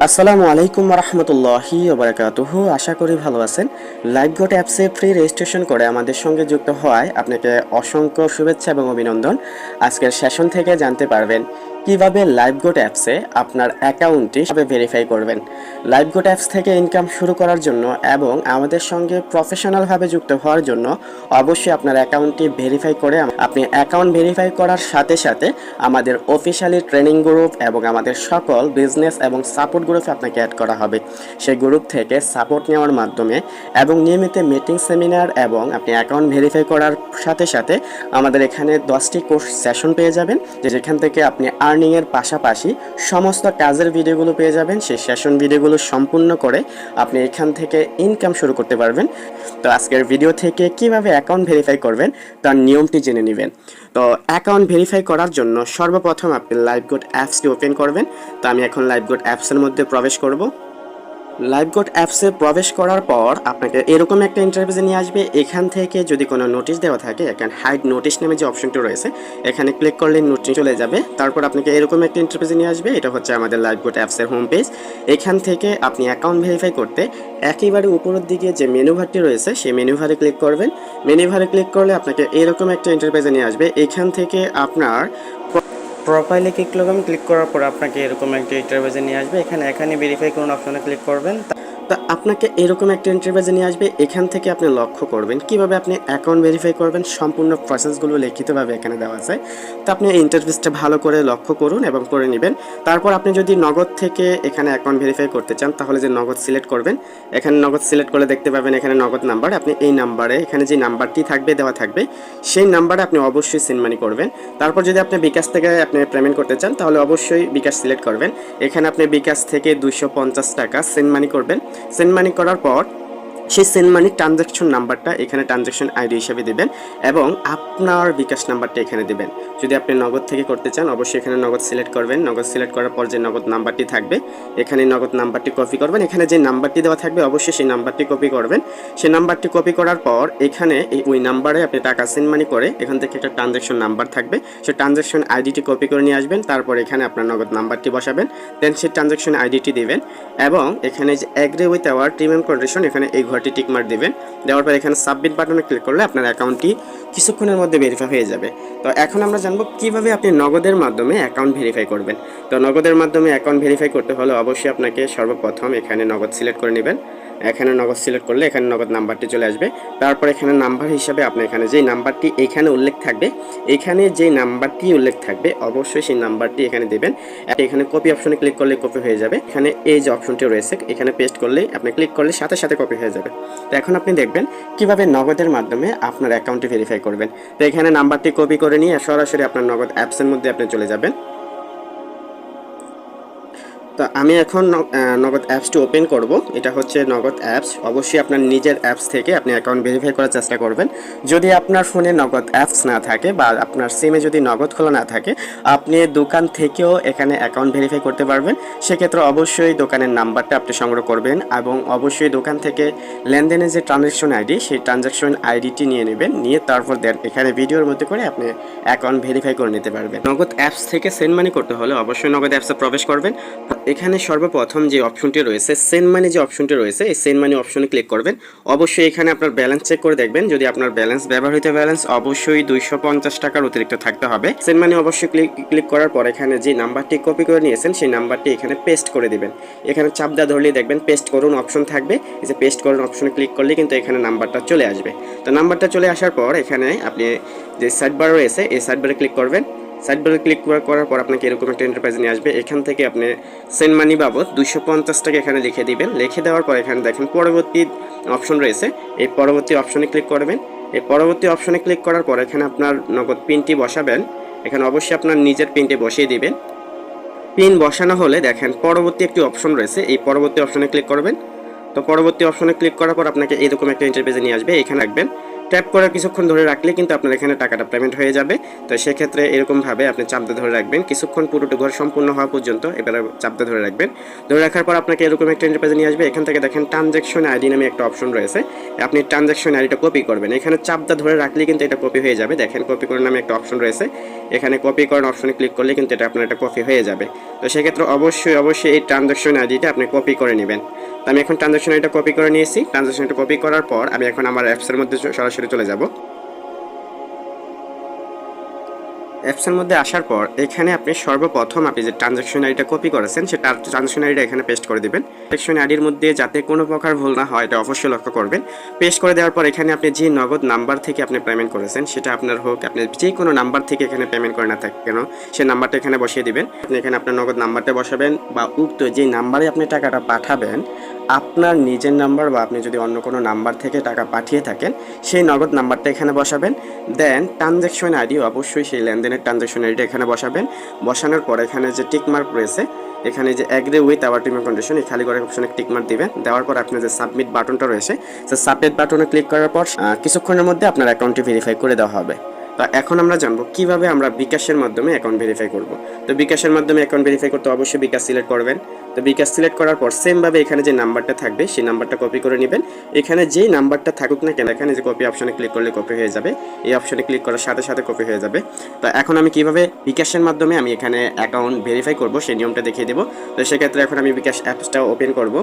আসসালামু আলাইকুম রহমতুল্লাহি ওবরাকাতুহু। আশা করি ভালো আছেন। লাইভগোট অ্যাপসে ফ্রি রেজিস্ট্রেশন করে আমাদের সঙ্গে যুক্ত হওয়ায় আপনাকে অসংখ্য শুভেচ্ছা এবং অভিনন্দন। আজকের সেশন থেকে জানতে পারবেন কিভাবে লাইভগোট অ্যাপসে আপনার অ্যাকাউন্টটি কিভাবে ভেরিফাই করবেন। লাইভগোট অ্যাপস থেকে ইনকাম শুরু করার জন্য এবং আমাদের সঙ্গে প্রফেশনালভাবে যুক্ত হওয়ার জন্য অবশ্যই আপনার অ্যাকাউন্টটি ভেরিফাই করে আপনি অ্যাকাউন্ট ভেরিফাই করার সাথে সাথে আমাদের অফিশিয়ালি ট্রেনিং গ্রুপ এবং আমাদের সকল বিজনেস এবং সাপোর্ট গ্রুপে আপনাকে অ্যাড করা হবে। সেই গ্রুপ থেকে সাপোর্ট নেওয়ার মাধ্যমে এবং নিয়মিত মিটিং সেমিনার এবং আপনি অ্যাকাউন্ট ভেরিফাই করার সাথে সাথে আমাদের এখানে 10টি কোর্স সেশন পেয়ে যাবেন, যেখান থেকে আপনি আর্নিংয়ের পাশাপাশি সমস্ত কাজের ভিডিওগুলো পেয়ে যাবেন। সেই সেশন ভিডিওগুলো সম্পূর্ণ করে আপনি এখান থেকে ইনকাম শুরু করতে পারবেন। তো আজকের ভিডিও থেকে কিভাবে অ্যাকাউন্ট ভেরিফাই করবেন তার নিয়মটি জেনে নেবেন। তো অ্যাকাউন্ট ভেরিফাই করার জন্য সর্বপ্রথম আপনি লাইভগোট অ্যাপসটি ওপেন করবেন। তো আমি এখন লাইভগোট অ্যাপসের মধ্যে প্রবেশ করব। লাইভগোট অ্যাপসে প্রবেশ করার পর আপনাকে এরকম একটা ইন্টারফেসে নিয়ে আসবে। এখান থেকে যদি কোনো নোটিশ দেওয়া থাকে, এখানে হাইড নোটিশ নামে যে অপশনটি রয়েছে এখানে ক্লিক করলে নোটিশ চলে যাবে। তারপর আপনাকে এরকম একটা ইন্টারফেসে নিয়ে আসবে। এটা হচ্ছে আমাদের লাইভগোট অ্যাপসের হোম পেজ। এখান থেকে আপনি অ্যাকাউন্ট ভেরিফাই করতে একেবারে উপরের দিকে যে মেনু বারটি রয়েছে সেই মেনু বারে ক্লিক করবেন। মেনু বারে ক্লিক করলে আপনাকে এরকম একটা ইন্টারফেসে নিয়ে আসবে। এখান থেকে আপনার প্রোফাইলে ক্লিক করার পর আপনাকে এরকম একটা ইন্টারফেসে নিয়ে আসবে। এখানে ভেরিফাই করুন অপশনে ক্লিক করবেন। তা আপনাকে এরকম একটা ইন্টারফেসে নিয়ে আসবে। এখান থেকে আপনি লক্ষ্য করবেন কিভাবে আপনি অ্যাকাউন্ট ভেরিফাই করবেন। সম্পূর্ণ প্রসেসগুলো লিখিতভাবে এখানে দেওয়া আছে। তো আপনি এই ইন্টারফেসটা ভালো করে লক্ষ্য করুন এবং করে নেবেন। তারপর আপনি যদি নগদ থেকে এখানে অ্যাকাউন্ট ভেরিফাই করতে চান তাহলে যে নগদ সিলেক্ট করবেন। এখানে নগদ সিলেক্ট করলে দেখতে পাবেন এখানে নগদ নাম্বার। আপনি এই নাম্বারে এখানে যে নাম্বারটি থাকবে দেওয়া থাকবে সেই নাম্বারে আপনি অবশ্যই সেন্ড মানি করবেন। তারপর যদি আপনি বিকাশ থেকে আপনি পেমেন্ট করতে চান তাহলে অবশ্যই বিকাশ সিলেক্ট করবেন। এখানে আপনি বিকাশ থেকে 250 টাকা সেন্ড মানি করবেন। সেন্ড মানি করার পর সেই সেন্ড মানি ট্রানজ্যাকশন নাম্বারটা এখানে ট্রানজ্যাকশন আইডি হিসেবে দিবেন এবং আপনার বিকাশ নাম্বারটা এখানে দিবেন। যদি আপনি নগদ থেকে করতে চান অবশ্যই এখানে নগদ সিলেক্ট করবেন। নগদ সিলেক্ট করার পর যে নগদ নাম্বারটি থাকবে এখানে নগদ নাম্বারটি কপি করবেন। এখানে যে নাম্বারটি দেওয়া থাকবে অবশ্যই সেই নাম্বারটি কপি করবেন। সেই নাম্বারটি কপি করার পর এখানে ওই নাম্বারে আপনি টাকা সেন্ড মানি করে এখান থেকে একটা ট্রানজ্যাকশন নাম্বার থাকবে, সেই ট্রানজ্যাকশন আইডিটি কপি করে নিয়ে আসবেন। তারপর এখানে আপনার নগদ নাম্বারটি বসাবেন, দেন সেই ট্রানজ্যাকশন আইডিটি দিবেন এবং এখানে যে agree with our term and condition এখানে এই ঘরটি টিকমার্ক দিবেন। দেওয়ার পর এখানে সাবমিট বাটনে ক্লিক করলে আপনার অ্যাকাউন্টটি কিছুক্ষণের মধ্যে ভেরিফাই হয়ে যাবে। তো এখন আমরা জানবো কিভাবে আপনি নগদের মাধ্যমে অ্যাকাউন্ট ভেরিফাই করবেন। তো নগদের মাধ্যমে অ্যাকাউন্ট ভেরিফাই করতে হলে অবশ্যই আপনাকে সর্বপ্রথম এখানে নগদ সিলেক্ট করে নেবেন। এখানে নগদ সিলেক্ট করলে এখানে নগদ নাম্বারটি চলে আসবে। তারপর এখানে নাম্বার হিসাবে আপনি এখানে যেই নাম্বারটি এখানে উল্লেখ থাকবে এখানে যেই নাম্বারটি উল্লেখ থাকবে অবশ্যই সেই নাম্বারটি এখানে দেবেন। এখানে কপি অপশনে ক্লিক করলে কপি হয়ে যাবে। এখানে এই যে অপশনটি রয়েছে এখানে পেস্ট করলেই আপনি ক্লিক করলে সাথে সাথে কপি হয়ে যাবে। তো এখন আপনি দেখবেন কিভাবে নগদের মাধ্যমে আপনার অ্যাকাউন্টটি ভেরিফাই করবেন। তো এখানে নাম্বারটি কপি করে নিয়ে সরাসরি আপনার নগদ অ্যাপসের মধ্যে আপনি চলে যাবেন। তো আমি এখন নগদ অ্যাপসটি ওপেন করব। এটা হচ্ছে নগদ অ্যাপস। অবশ্যই আপনার নিজের অ্যাপস থেকে আপনি অ্যাকাউন্ট ভেরিফাই করার চেষ্টা করবেন। যদি আপনার ফোনে নগদ অ্যাপস না থাকে বা আপনার সিমে যদি নগদ খোলা না থাকে আপনি দোকান থেকেও এখানে অ্যাকাউন্ট ভেরিফাই করতে পারবেন। সেক্ষেত্রে অবশ্যই দোকানের নাম্বারটা আপনি সংগ্রহ করবেন এবং অবশ্যই দোকান থেকে লেনদেনের যে ট্রানজ্যাকশন আইডি সেই ট্রানজ্যাকশন আইডিটি নিয়ে নেবেন। নিয়ে তারপর দেন এখানে ভিডিওর মধ্যে করে আপনি অ্যাকাউন্ট ভেরিফাই করে নিতে পারবেন। নগদ অ্যাপস থেকে সেন্ড মানি করতে হলে অবশ্যই নগদ অ্যাপসে প্রবেশ করবেন। এখানে সর্বপ্রথম যে অপশনটি রয়েছে সেন্ড মানি যে অপশনটি রয়েছে এই সেন্ড মানি অপশনে ক্লিক করবেন। অবশ্যই এখানে আপনার ব্যালেন্স চেক করে দেখবেন। যদি আপনার ব্যালেন্স ব্যবহৃত ব্যালেন্স অবশ্যই 250 টাকার অতিরিক্ত থাকতে হবে। সেন্ড মানি অবশ্যই ক্লিক করার পর এখানে যে নাম্বারটি কপি করে নিয়েছেন সেই নাম্বারটি এখানে পেস্ট করে দিবেন। এখানে চাপ দেওয়া ধরলেই দেখবেন পেস্ট করুন অপশন থাকবে। এই যে পেস্ট করুন অপশনে ক্লিক করলে কিন্তু এখানে নাম্বারটা চলে আসবে। তো নাম্বারটা চলে আসার পর এখানে আপনি যে সাইড বার রয়েছে এই সাইড বারে ক্লিক করবেন। সাইড বারে ক্লিক করার পর আপনাকে এরকম একটা ইন্টারফেস নিয়ে আসবে। এখান থেকে আপনি সেন্ড মানি বাবদ 250 টাকা এখানে লিখে দিবেন। লিখে দেওয়ার পর এখানে দেখেন পরবর্তী অপশন রয়েছে, এই পরবর্তী অপশনে ক্লিক করবেন। এই পরবর্তী অপশনে ক্লিক করার পর এখানে আপনার নগদ পিনটি বসাবেন। এখানে অবশ্যই আপনার নিজের পিনটি বসিয়ে দিবেন। পিন বসানো হলে দেখেন পরবর্তী একটি অপশন রয়েছে, এই পরবর্তী অপশনে ক্লিক করবেন। তো পরবর্তী অপশনে ক্লিক করার পর আপনাকে এরকম একটা ইন্টারফেসে নিয়ে আসবে। এখানে রাখবেন ট্যাপ করে কিছুক্ষণ ধরে রাখলে কিন্তু আপনার এখানে টাকাটা পেমেন্ট হয়ে যাবে। তো সেক্ষেত্রে এরকমভাবে আপনি চাপতে ধরে রাখবেন কিছুক্ষণ, পুরোটা ঘর সম্পূর্ণ হওয়া পর্যন্ত এবারে চাপতে ধরে রাখবেন। ধরে রাখার পর আপনাকে এরকম একটা ইন্টারফেসে নিয়ে আসবে। এখান থেকে দেখেন ট্রানজ্যাকশন আইডি নামে একটা অপশন রয়েছে, আপনি ট্রানজ্যাকশন আইডিটা কপি করবেন। এখানে চাপটা ধরে রাখলে কিন্তু এটা কপি হয়ে যাবে। দেখেন কপি করার নামে একটা অপশন রয়েছে, এখানে কপি করার অপশনে ক্লিক করলে কিন্তু এটা আপনার একটা কপি হয়ে যাবে। তো সেক্ষেত্রে অবশ্যই এই ট্রানজ্যাকশন আইডিটা আপনি কপি করে নেবেন। তো আমি এখন ট্রানজ্যাকশন আইডিটা কপি করে নিয়েছি। ট্রানজ্যাকশন আইডিটা কপি করার পর আমি এখন আমার অ্যাপসের মধ্যে সরাসরি চলে যাব। অ্যাপসের মধ্যে আসার পর এখানে আপনি সর্বপ্রথম আপনি যে ট্রানজ্যাকশন আইডিটা কপি করেছেন সেটা ট্রানজ্যাকশন আইডিটা এখানে পেস্ট করে দিবেন। ট্রানজ্যাকশন আইডির মধ্যে যাতে কোনো প্রকার ভুল না হয় এটা অবশ্যই লক্ষ্য করবেন। পেস্ট করে দেওয়ার পর এখানে আপনি যে নগদ নাম্বার থেকে আপনি পেমেন্ট করেছেন সেটা আপনার হোক, আপনি যে কোনো নাম্বার থেকে এখানে পেমেন্ট করে না থাকে কেন সেই নাম্বারটা এখানে বসিয়ে দিবেন। আপনি এখানে আপনার নগদ নাম্বারটা বসাবেন বা উক্ত যে নাম্বারে আপনি টাকাটা পাঠাবেন আপনার নিজের নাম্বার বা আপনি যদি অন্য কোনো নাম্বার থেকে টাকা পাঠিয়ে থাকেন সেই নগদ নাম্বারটা এখানে বসাবেন। দেন ট্রানজ্যাকশন আইডি অবশ্যই সেই লেনদেনের ট্রানজ্যাকশন আইডিটা এখানে বসাবেন। বসানোর পর এখানে যে টিক মার্ক রয়েছে, এখানে যে agree with our term and condition এই খালি করে অপশনে টিক মার্ক দিবেন। দেওয়ার পর আপনার যে সাবমিট বাটনটা রয়েছে সেই সাবমিট বাটনে ক্লিক করার পর কিছুক্ষণের মধ্যে আপনার অ্যাকাউন্টটি ভেরিফাই করে দেওয়া হবে। তো এখন আমরা জানবো কিভাবে আমরা বিকাশের মাধ্যমে অ্যাকাউন্ট ভেরিফাই করব। তো বিকাশের মাধ্যমে অ্যাকাউন্ট ভেরিফাই করতে অবশ্যই বিকাশ সিলেক্ট করবেন। তো বিকাশ সিলেক্ট করার পর সেমভাবে এখানে যে নাম্বারটা থাকবে সেই নাম্বারটা কপি করে নেবেন। এখানে যেই নাম্বারটা থাকুক না কেন এখানে যে কপি অপশনে ক্লিক করলে কপি হয়ে যাবে, এই অপশনে ক্লিক করার সাথে সাথে কপি হয়ে যাবে। তো এখন আমি কিভাবে বিকাশের মাধ্যমে আমি এখানে অ্যাকাউন্ট ভেরিফাই করব সেই নিয়মটা দেখিয়ে দেবো। তো সেক্ষেত্রে এখন আমি বিকাশ অ্যাপসটা ওপেন করব।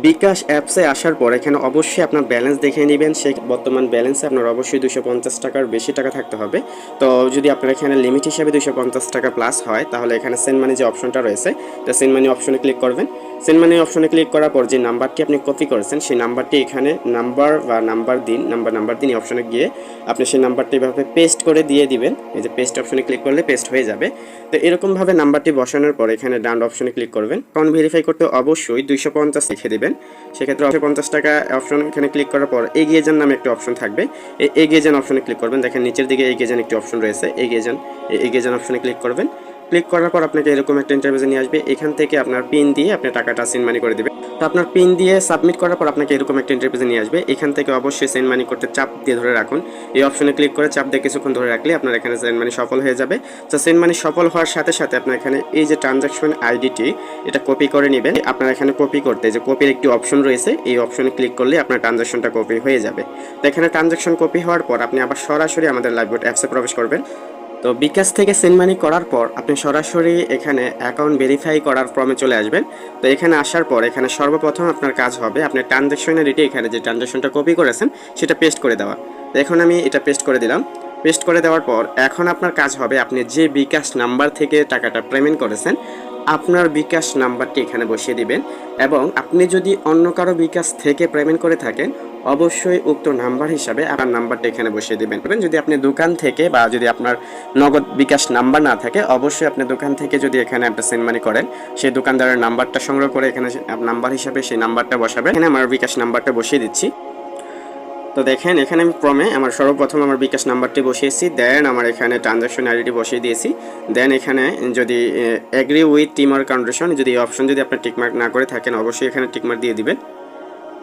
বিকাশ অ্যাপসে আসার পর এখানে অবশ্যই আপনার ব্যালেন্স দেখে নেবেন। সেই বর্তমান ব্যালেন্সে আপনার অবশ্যই 250 টাকার বেশি টাকা থাকতে হবে। তো যদি আপনার এখানে লিমিট হিসাবে 250 টাকা প্লাস হয় তাহলে এখানে সেন্ড মানি যে অপশনটা রয়েছে তো সেন্ড মানি অপশনে ক্লিক করবেন। সেন্ড মানি অপশনে ক্লিক করার পর যে নাম্বারটি আপনি কপি করেছেন সেই নাম্বারটি এখানে নাম্বার দিন এই অপশনে গিয়ে আপনি সেই নাম্বারটি এভাবে পেস্ট করে দিয়ে দিবেন। এই যে পেস্ট অপশনে ক্লিক করলে পেস্ট হয়ে যাবে। তো এরকমভাবে নাম্বারটি বসানোর পর এখানে ডান অপশনে ক্লিক করবেন। অ্যাকাউন্ট ভেরিফাই করতে অবশ্যই 250 লিখে দিবেন। সেক্ষেত্রে 250 টাকা অপশন এখানে ক্লিক করার পর এগিয়ে যান নামে একটা অপশন থাকবে, এই এগিয়ে যান অপশনে ক্লিক করবেন। দেখেন নিচের দিকে এগিয়ে যান একটি অপশন রয়েছে, এগিয়ে যান অপশনে ক্লিক করবেন। ক্লিক করার পর আপনাকে এরকম একটা ইন্টারফেসে নিয়ে আসবে। এখান থেকে আপনার পিন দিয়ে আপনি টাকাটা সেন্ড মানি করে দিবেন। তো আপনার পিন দিয়ে সাবমিট করার পর আপনাকে এরকম একটা ইন্টারফেসে নিয়ে আসবে। এখান থেকে অবশ্যই সেন্ড মানি করতে চাপ দিয়ে ধরে রাখুন। এই অপশনে ক্লিক করে চাপ দিয়ে কিছুক্ষণ ধরে রাখলে আপনার এখানে সেন্ড মানি সফল হয়ে যাবে। তো সেন্ড মানি সফল হওয়ার সাথে সাথে আপনার এখানে এই যে ট্রানজ্যাকশন আইডিটি এটা কপি করে নেবেন। আপনার এখানে কপি করতে যে কপির একটি অপশন রয়েছে এই অপশনে ক্লিক করলে আপনার ট্রানজ্যাকশনটা কপি হয়ে যাবে। তো এখানে ট্রানজ্যাকশন কপি হওয়ার পর আপনি আবার সরাসরি আমাদের লাইভবোট অ্যাপসে প্রবেশ করবেন। তো বিকাশ থেকে সেন্ড মানি করার পর আপনি সরাসরি এখানে অ্যাকাউন্ট ভেরিফাই করার ফর্মে চলে আসবেন। তো এখানে আসার পর এখানে সর্বপ্রথম আপনার কাজ হবে আপনার ট্রানজ্যাকশন আইডি এখানে যে ট্রানজ্যাকশনটা কপি করেছেন সেটা পেস্ট করে দেওয়া। তো এখন আমি এটা পেস্ট করে দিলাম। পেস্ট করে দেওয়ার পর এখন আপনার কাজ হবে আপনি যে বিকাশ নাম্বার থেকে টাকাটা পেমেন্ট করেছেন আপনার বিকাশ নাম্বারটি এখানে বসিয়ে দিবেন। এবং আপনি যদি অন্য কারো বিকাশ থেকে পেমেন্ট করে থাকেন অবশ্যই উক্ত নাম্বার হিসাবে আপনার নাম্বারটা এখানে বসিয়ে দিবেন। যদি আপনি দোকান থেকে বা যদি আপনার নগদ বিকাশ নাম্বার না থাকে অবশ্যই আপনি দোকান থেকে যদি এখানে আপনি সেন্ড মানি করেন সেই দোকানদারের নাম্বারটা সংগ্রহ করে এখানে নাম্বার হিসাবে সেই নাম্বারটা বসাবেন। এখানে আমার বিকাশ নাম্বারটা বসিয়ে দিচ্ছি। তো দেখেন এখানে আমি আমার সর্বপ্রথম আমার বিকাশ নাম্বারটি বসিয়েছি, দেন আমার এখানে ট্রানজ্যাকশন আইডিটি বসিয়ে দিয়েছি। দেন এখানে যদি এগ্রি উইথ টিমার কন্ডিশন যদি এই অপশন যদি আপনি টিকমার্ক না করে থাকেন অবশ্যই এখানে টিকমার্ক দিয়ে দিবেন।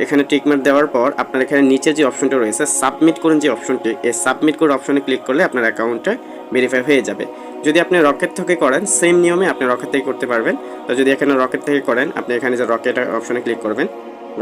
এখানে টিকমার্ক দেওয়ার পর আপনার এখানে নিচে যে অপশনটা রয়েছে সাবমিট করুন যে অপশনটি এই সাবমিট করে অপশনে ক্লিক করলে আপনার অ্যাকাউন্টটা ভেরিফাই হয়ে যাবে। যদি আপনি রকেট থেকে করেন সেম নিয়মে আপনি রকেট থেকে করতে পারবেন। তো যদি এখানে রকেট থেকে করেন আপনি এখানে যে রকেট অপশনে ক্লিক করবেন।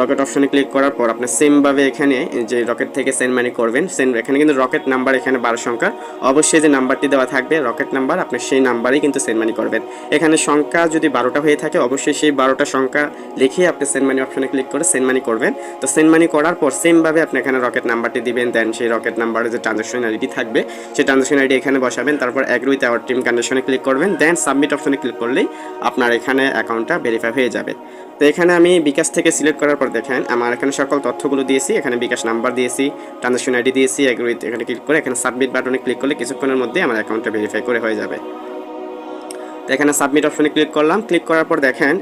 রকেট অপশনে ক্লিক করার পর আপনি সেমভাবে এখানে যে রকেট থেকে সেন্ড মানি করবেন এখানে কিন্তু রকেট নাম্বার এখানে 12 সংখ্যা অবশ্যই যে নাম্বারটি দেওয়া থাকবে রকেট নাম্বার আপনি সেই নাম্বারেই কিন্তু সেন্ড মানি করবেন। এখানে সংখ্যা যদি 12টা হয়ে থাকে অবশ্যই সেই 12টা সংখ্যা লিখে আপনি সেন্ড মানি অপশনে ক্লিক করে সেন্ড মানি করবেন। তো সেন্ড মানি করার পর সেমভাবে আপনি এখানে রকেট নাম্বারটি দিবেন। দেন সেই রকেট নাম্বারে যে ট্রানজ্যাকশন আইডি থাকবে সেই ট্রানজ্যাকশন আইডি এখানে বসাবেন। তারপর এগ্রি উইথ আওয়ার টিম কন্ডিশনে ক্লিক করবেন। দেন সাবমিট অপশনে ক্লিক করলেই আপনার এখানে অ্যাকাউন্টটা ভেরিফাই হয়ে যাবে। তো এখানে আমি বিকাশ থেকে সিলেক্ট করার পর দেখেন আমার এখানে সকল তথ্যগুলো দিয়েছি, এখানে বিকাশ নাম্বার দিয়েছি, ট্রানজ্যাকশন আইডি দিয়েছি, এগ্রি এখানে ক্লিক করে এখানে সাবমিট বাটনে ক্লিক করলে কিছুক্ষণের মধ্যে আমার অ্যাকাউন্টটা ভেরিফাই করে হয়ে যাবে। তো এখানে সাবমিট অপশনে ক্লিক করলাম। ক্লিক করার পর দেখেন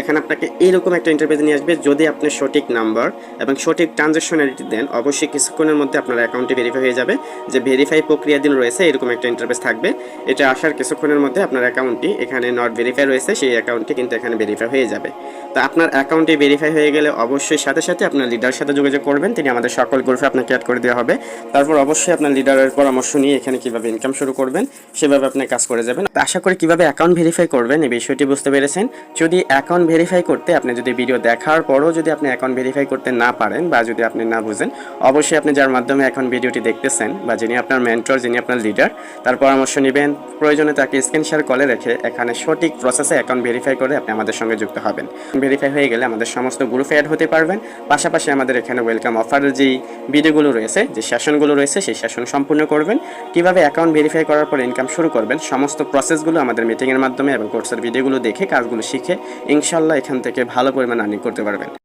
এখানে আপনাকে এইরকম একটা ইন্টারফেস নিয়ে আসবে। যদি আপনি সঠিক নাম্বার এবং সঠিক ট্রানজ্যাকশন আইডি দেন, অবশ্যই কিছুক্ষণের মধ্যে আপনার অ্যাকাউন্টটি ভেরিফাই হয়ে যাবে। যে ভেরিফাই প্রক্রিয়াধীন রয়েছে এরকম একটা ইন্টারফেস থাকবে। এটা আসার কিছুক্ষণের মধ্যে আপনার অ্যাকাউন্টটি এখানে নট ভেরিফাই রয়েছে, সেই অ্যাকাউন্টটি কিন্তু এখানে ভেরিফাই হয়ে যাবে। তো আপনার অ্যাকাউন্টটি ভেরিফাই হয়ে গেলে অবশ্যই সাথে সাথে আপনার লিডারের সাথে যোগাযোগ করবেন, তিনি আমাদের সকল গ্রুপে আপনাকে অ্যাড করে দেওয়া হবে। তারপর অবশ্যই আপনার লিডারের পরামর্শ নিয়ে এখানে কীভাবে ইনকাম শুরু করবেন সেভাবে আপনি কাজ করে যাবেন। তো আশা করি কীভাবে অ্যাকাউন্ট ভেরিফাই করবেন এই বিষয়টি বুঝতে পেরেছেন। যদি অ্যাকাউন্ট ভেরিফাই করতে আপনি যদি ভিডিও দেখার পরও যদি আপনি অ্যাকাউন্ট ভেরিফাই করতে না পারেন বা যদি আপনি না বুঝেন, অবশ্যই আপনি যার মাধ্যমে এখন ভিডিওটি দেখতেছেন বা যিনি আপনার মেন্টর, যিনি আপনার লিডার, তার পরামর্শ নেবেন। প্রয়োজনে তাকে স্ক্রিন শেয়ার কলে রেখে এখানে সঠিক প্রসেসে অ্যাকাউন্ট ভেরিফাই করে আপনি আমাদের সঙ্গে যুক্ত হবেন। ভেরিফাই হয়ে গেলে আমাদের সমস্ত গ্রুপে অ্যাড হতে পারবেন। পাশাপাশি আমাদের এখানে ওয়েলকাম অফারের যেই ভিডিওগুলো রয়েছে, যে সেশনগুলো রয়েছে, সেই সেশন সম্পূর্ণ করবেন। কীভাবে অ্যাকাউন্ট ভেরিফাই করার পর ইনকাম শুরু করবেন, সমস্ত প্রসেসগুলো আমাদের মিটিংয়ের মাধ্যমে এবং কোর্সের ভিডিওগুলো দেখে কাজগুলো শিখে ইনশাল্লাহ এখান থেকে ভালো পরিমাণ আর্নিং করতে পারবেন।